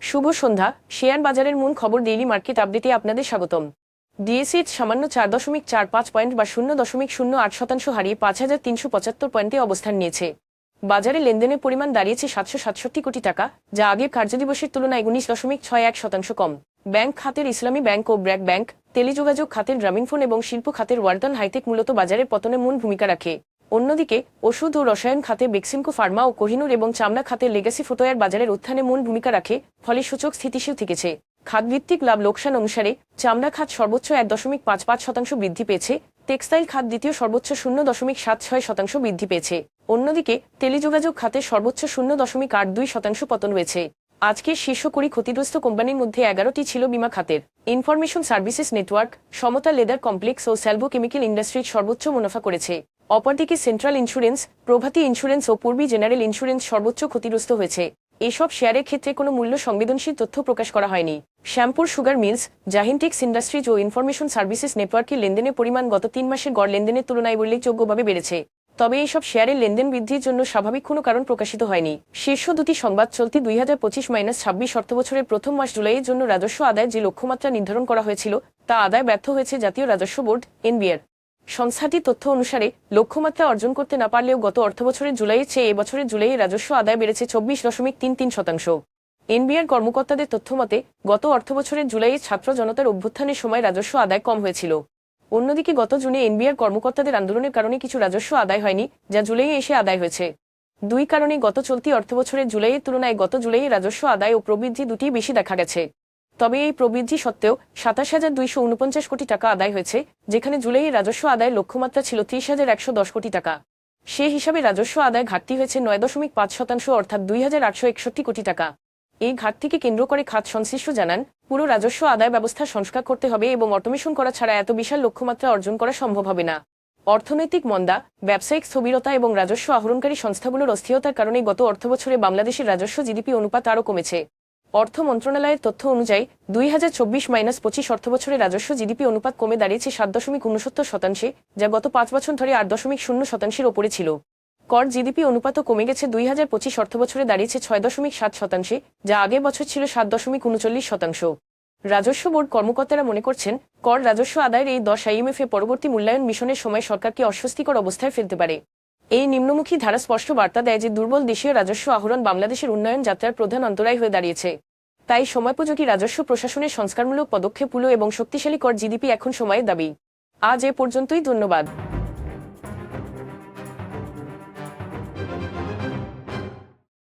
শুভ সন্ধ্যা। Share বাজারের মূল খবর ডেইলি মার্কেট আপডেটে আপনাদের স্বাগতম। ডিএসই সামান্য 4.45 পয়েন্ট বা 0.08% হারিয়ে 5,375 পয়েন্টে অবস্থান নিয়েছে। বাজারে লেনদেনের পরিমাণ দাঁড়িয়েছে 767 কোটি টাকা, যা আগের কার্যদিবসের তুলনায় 19.61% কম। ব্যাংক খাতের ইসলামী ব্যাংক ও ব্র্যাক ব্যাংক, টেলিযোগাযোগ খাতের গ্রামীণফোন এবং শিল্প খাতের ওয়ালটন হাইটেক মূলত বাজারের পতনে মূল ভূমিকা রাখে। অন্যদিকে ওষুধ ও রসায়ন খাতে বেক্সিমকো ফার্মা ও কোহিনুর এবং চামড়া খাতের লেগাসি ফুটওয়্যার বাজারের উত্থানে মূল ভূমিকা রাখে, ফলে সূচক স্থিতিশীল থেকেছে। খাতভিত্তিক লাভ লোকসান অনুসারে চামড়া খাত সর্বোচ্চ 1.55% বৃদ্ধি পেয়েছে, টেক্সটাইল খাত দ্বিতীয় সর্বোচ্চ 0.76% বৃদ্ধি পেয়েছে। অন্যদিকে টেলিযোগাযোগ খাতে সর্বোচ্চ 0.82% পতন হয়েছে। আজকের শীর্ষ 20 ক্ষতিগ্রস্ত কোম্পানির মধ্যে 11টি ছিল বিমা খাতের। ইনফরমেশন সার্ভিসেস নেটওয়ার্ক, সমতা লেদার কমপ্লেক্স ও স্যালভো কেমিক্যাল ইন্ডাস্ট্রিজ সর্বোচ্চ মুনাফা করেছে। অপরদিকে সেন্ট্রাল ইন্স্যুরেন্স, প্রভাতী ইন্স্যুরেন্স ও পূর্বী জেনারেল ইন্স্যুরেন্স সর্বোচ্চ ক্ষতিগ্রস্ত হয়েছে। এসব শেয়ারের ক্ষেত্রে কোনো মূল্য সংবেদনশীল তথ্য প্রকাশ করা হয়নি। শ্যামপুর সুগার মিলস, জাহিনটেক্স ইন্ডাস্ট্রিজ ও ইনফরমেশন সার্ভিসেস নেটওয়ার্কের লেনদেনের পরিমাণ গত 3 মাসের গড় লেনদেনের তুলনায় উল্লেখযোগ্যভাবে বেড়েছে। তবে এইসব শেয়ারের লেনদেন বৃদ্ধির জন্য স্বাভাবিক কোনো কারণ প্রকাশিত হয়নি। শীর্ষ দুটি সংবাদ চলতি 2025-26 অর্থবছরের প্রথম মাস জুলাইয়ের জন্য রাজস্ব আদায়ের যে লক্ষ্যমাত্রা নির্ধারণ করা হয়েছিল তা আদায় ব্যর্থ হয়েছে জাতীয় রাজস্ব বোর্ড এনবিআর। সংস্থাটির তথ্য অনুসারে লক্ষ্যমাত্রা অর্জন করতে না পারলেও গত অর্থবছরের জুলাইয়ের চেয়ে এবছরের জুলাইয়ে রাজস্ব আদায় বেড়েছে 24.33%। এনবিআর কর্মকর্তাদের তথ্যমতে গত অর্থবছরের জুলাইয়ে ছাত্র জনতার অভ্যুত্থানের সময় রাজস্ব আদায় কম হয়েছিল। অন্যদিকে গত জুনে এনবিআর কর্মকর্তাদের আন্দোলনের কারণে কিছু রাজস্ব আদায় হয়নি, যা জুলাইয়ে এসে আদায় হয়েছে। দুই কারণে গত চলতি অর্থবছরের জুলাইয়ের তুলনায় গত জুলাইয়ে রাজস্ব আদায় ও প্রবৃদ্ধি দুটিই বেশি দেখা গেছে। তবে এই প্রবৃদ্ধি সত্ত্বেও 27,249 কোটি টাকা আদায় হয়েছে, যেখানে জুলাইয়ে রাজস্ব আদায়ের লক্ষ্যমাত্রা ছিল 30,110 কোটি টাকা। সে হিসাবে রাজস্ব আদায় ঘাটতি হয়েছে 9.5%, অর্থাৎ 2,861 কোটি টাকা। এই ঘাটতিকে কেন্দ্র করে খাত সংশ্লিষ্ট জানান, পুরো রাজস্ব আদায় ব্যবস্থা সংস্কার করতে হবে এবং অটোমেশন করা ছাড়া এত বিশাল লক্ষ্যমাত্রা অর্জন করা সম্ভব হবে না। অর্থনৈতিক মন্দা, ব্যবসায়িক স্থবিরতা এবং রাজস্ব আহরণকারী সংস্থাগুলোর অস্থিরতার কারণে গত অর্থবছরে বাংলাদেশের রাজস্ব জিডিপি অনুপাত আরও কমেছে। অর্থ মন্ত্রণালয়ের তথ্য অনুযায়ী 2024-25 অর্থবছরে রাজস্ব জিডিপি অনুপাত কমে দাঁড়িয়েছে 7.69%, যা গত 5 বছর ধরে 8.0%-এর ওপরে ছিল। কর জিডিপি অনুপাতও কমে গেছে, 2025 অর্থবছরে দাঁড়িয়েছে 6.7%, যা আগের বছর ছিল 7.39%। রাজস্ব বোর্ড কর্মকর্তারা মনে করছেন, কর রাজস্ব আদায়ের এই 10 আইএমএফ এ পরবর্তী মূল্যায়ন মিশনের সময় সরকারকে অস্বস্তিকর অবস্থায় ফেলতে পারে। এই নিম্নমুখী ধারা স্পষ্ট বার্তা দেয় যে দুর্বল দেশীয় রাজস্ব আহরণ বাংলাদেশের উন্নয়ন যাত্রার প্রধান অন্তরায় হয়ে দাঁড়িয়েছে। তাই সময়োপযোগী রাজস্ব প্রশাসনের সংস্কারমূলক পদক্ষেপগুলো এবং শক্তিশালী কর জিডিপি এখন সময়ের দাবি। আজ এ পর্যন্তই, ধন্যবাদ।